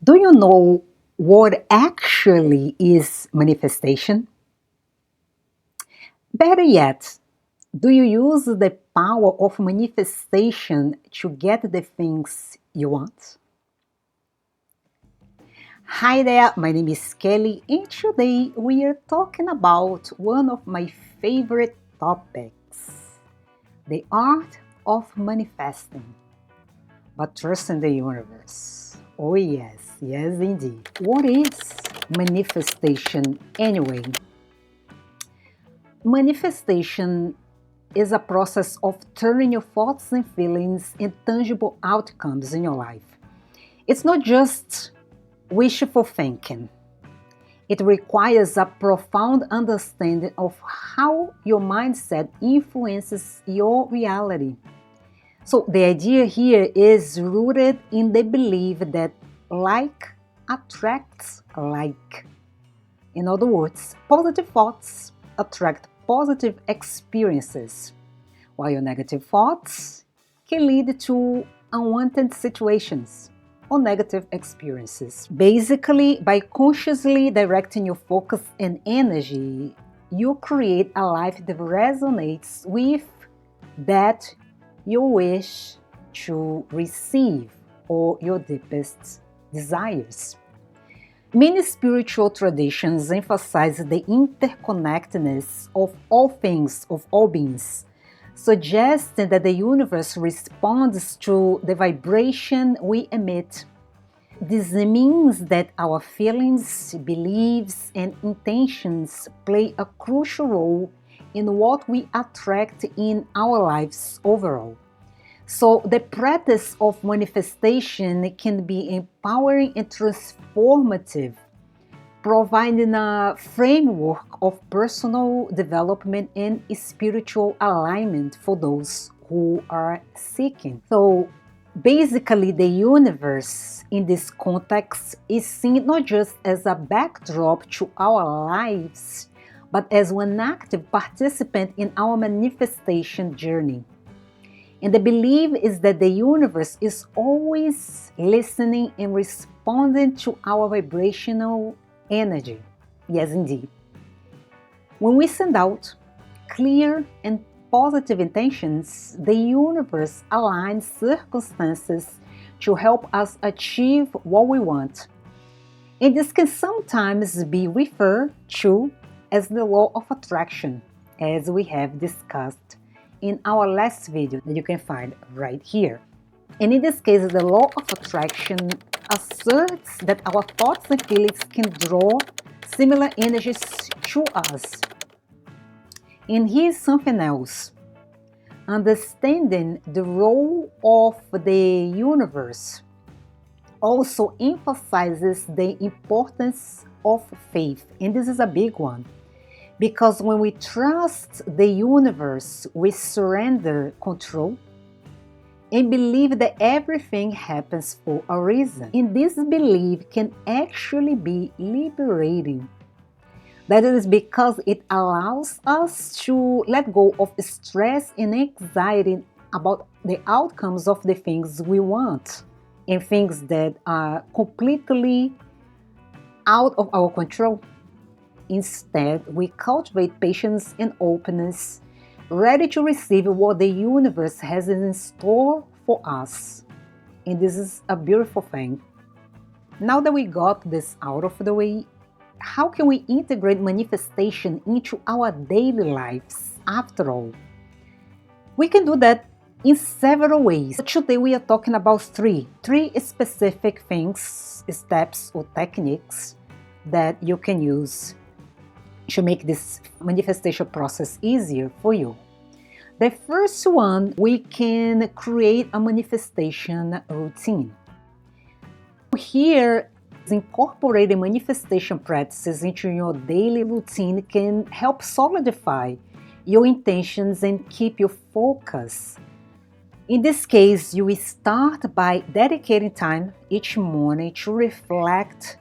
Do you know what actually is manifestation? Better yet, do you use the power of manifestation to get the things you want? Hi there, my name is Kelly, and today we are talking about one of my favorite topics, the art of manifesting, but trust in the universe. Oh, yes, indeed. What is manifestation anyway? Manifestation is a process of turning your thoughts and feelings into tangible outcomes in your life. It's not just wishful thinking. It requires a profound understanding of how your mindset influences your reality. So, the idea here is rooted in the belief that like attracts like. In other words, positive thoughts attract positive experiences, while your negative thoughts can lead to unwanted situations or negative experiences. Basically, by consciously directing your focus and energy, you create a life that resonates with that you wish to receive or your deepest desires. Many spiritual traditions emphasize the interconnectedness of all things, of all beings, suggesting that the universe responds to the vibration we emit. This means that our feelings, beliefs, and intentions play a crucial role in what we attract in our lives overall. So, the practice of manifestation can be empowering and transformative, providing a framework of personal development and spiritual alignment for those who are seeking. So, basically, the universe in this context is seen not just as a backdrop to our lives, but as one active participant in our manifestation journey. And the belief is that the universe is always listening and responding to our vibrational energy. Yes, indeed. When we send out clear and positive intentions, the universe aligns circumstances to help us achieve what we want. And this can sometimes be referred to as the law of attraction, as we have discussed in our last video that you can find right here. And in this case, the law of attraction asserts that our thoughts and feelings can draw similar energies to us. And here's something else. Understanding the role of the universe also emphasizes the importance of faith. And this is a big one. Because when we trust the universe, we surrender control and believe that everything happens for a reason. And this belief can actually be liberating. That is because it allows us to let go of stress and anxiety about the outcomes of the things we want and things that are completely out of our control. Instead, we cultivate patience and openness, ready to receive what the universe has in store for us. And this is a beautiful thing. Now that we got this out of the way, how can we integrate manifestation into our daily lives after all? We can do that in several ways. Today we are talking about three specific things, steps or techniques that you can use to make this manifestation process easier for you. The first one, we can create a manifestation routine. Here, incorporating manifestation practices into your daily routine can help solidify your intentions and keep your focus. In this case, you will start by dedicating time each morning to reflect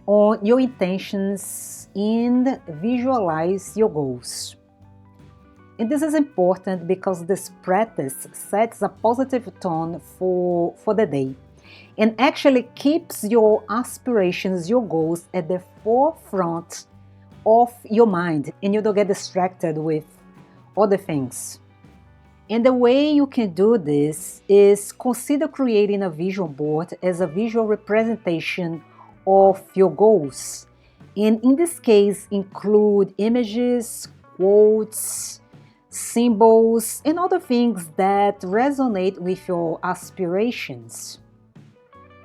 on your intentions and visualize your goals. And this is important because this practice sets a positive tone for the day, and actually keeps your aspirations, your goals at the forefront of your mind, and you don't get distracted with other things. And the way you can do this is consider creating a vision board as a visual representation of your goals. And in this case, include images, quotes, symbols, and other things that resonate with your aspirations.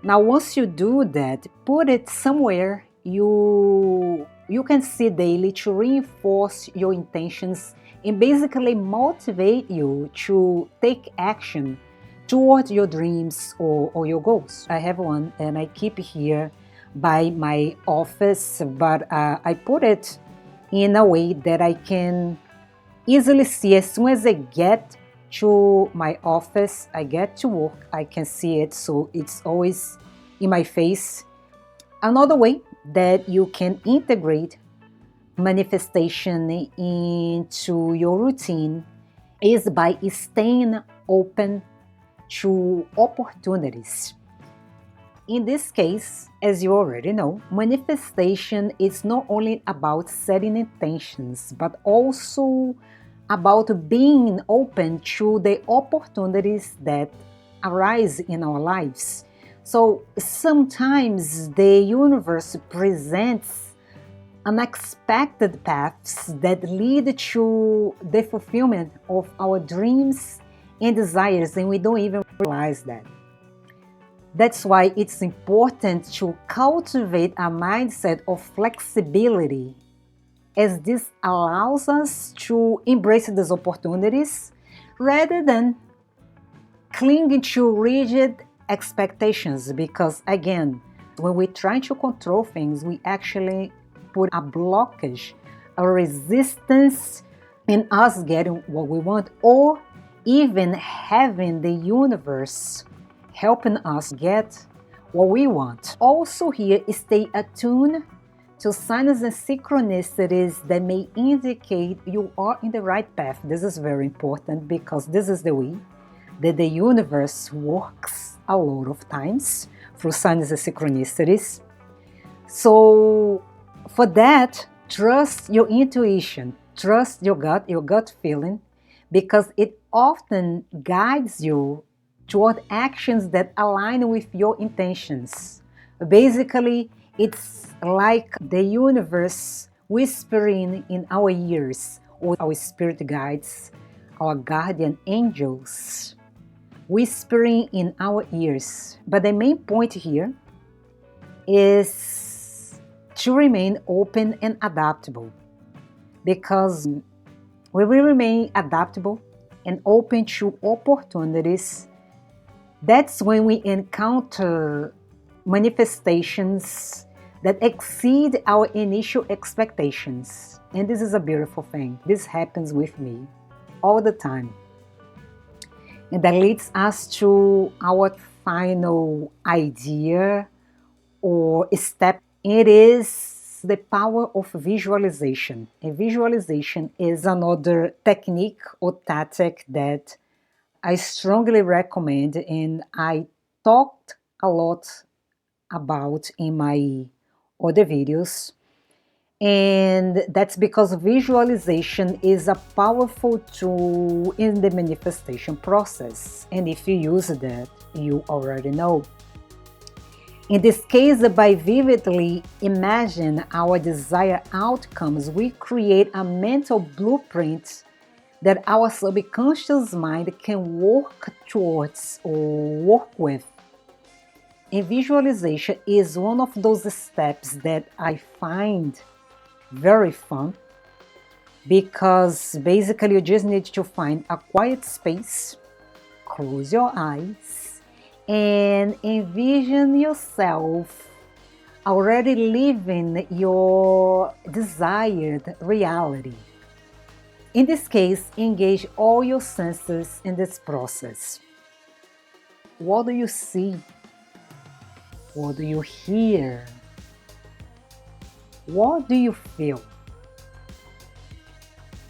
Now, once you do that, put it somewhere you can see daily to reinforce your intentions and basically motivate you to take action towards your dreams or your goals. I have one and I keep it here by my office, but I put it in a way that I can easily see. As soon as I get to my office, I get to work, I can see it, so it's always in my face. Another way that you can integrate manifestation into your routine is by staying open to opportunities. In this case, as you already know, manifestation is not only about setting intentions, but also about being open to the opportunities that arise in our lives. So sometimes the universe presents unexpected paths that lead to the fulfillment of our dreams and desires, and we don't even realize that. That's why it's important to cultivate a mindset of flexibility, as this allows us to embrace these opportunities rather than clinging to rigid expectations. Because again, when we try to control things, we actually put a blockage, a resistance in us getting what we want, or even having the universe helping us get what we want. Also here, stay attuned to signs and synchronicities that may indicate you are in the right path. This is very important because this is the way that the universe works a lot of times, through signs and synchronicities. So for that, trust your intuition, trust your gut feeling, because it often guides you toward actions that align with your intentions. Basically, it's like the universe whispering in our ears, or our spirit guides, our guardian angels, whispering in our ears. But the main point here is to remain open and adaptable, because when we remain adaptable and open to opportunities, that's when we encounter manifestations that exceed our initial expectations. And this is a beautiful thing. This happens with me all the time. And that leads us to our final idea or step. It is the power of visualization. And visualization is another technique or tactic that I strongly recommend, and I talked a lot about in my other videos. And that's because visualization is a powerful tool in the manifestation process. And if you use that, you already know. In this case, by vividly imagine our desired outcomes, we create a mental blueprint that our subconscious mind can work towards or work with. And visualization is one of those steps that I find very fun, because basically you just need to find a quiet space, close your eyes, and envision yourself already living your desired reality. In this case, engage all your senses in this process. What do you see? What do you hear? What do you feel?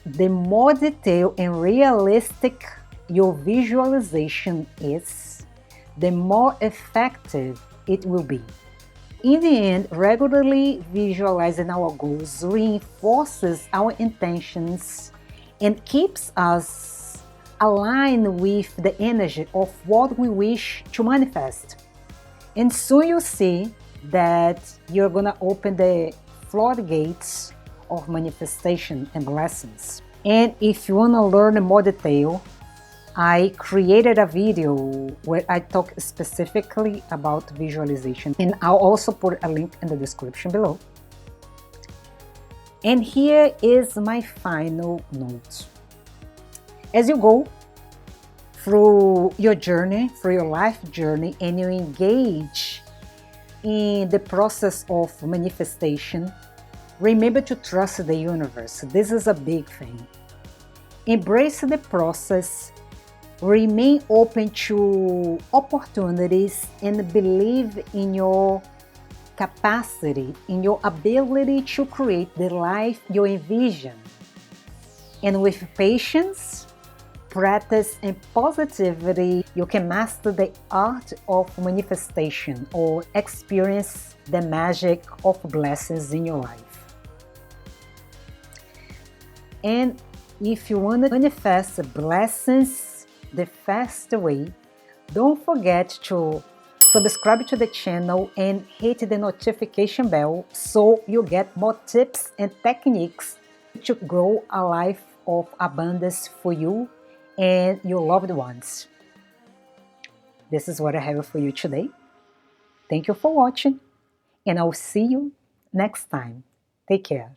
The more detailed and realistic your visualization is, the more effective it will be. In the end, regularly visualizing our goals reinforces our intentions and keeps us aligned with the energy of what we wish to manifest. And soon you'll see that you're gonna open the floodgates of manifestation and blessings. And if you wanna learn in more detail, I created a video where I talk specifically about visualization, and I'll also put a link in the description below. And here is my final note. As you go through your journey, through your life journey, and you engage in the process of manifestation, remember to trust the universe. This is a big thing. Embrace the process. Remain open to opportunities and believe in your capacity, in your ability to create the life you envision. And with patience, practice, and positivity, you can master the art of manifestation or experience the magic of blessings in your life. And if you want to manifest blessings the fast way, don't forget to subscribe to the channel and hit the notification bell so you get more tips and techniques to grow a life of abundance for you and your loved ones. This is what I have for you today. Thank you for watching, and I'll see you next time. Take care.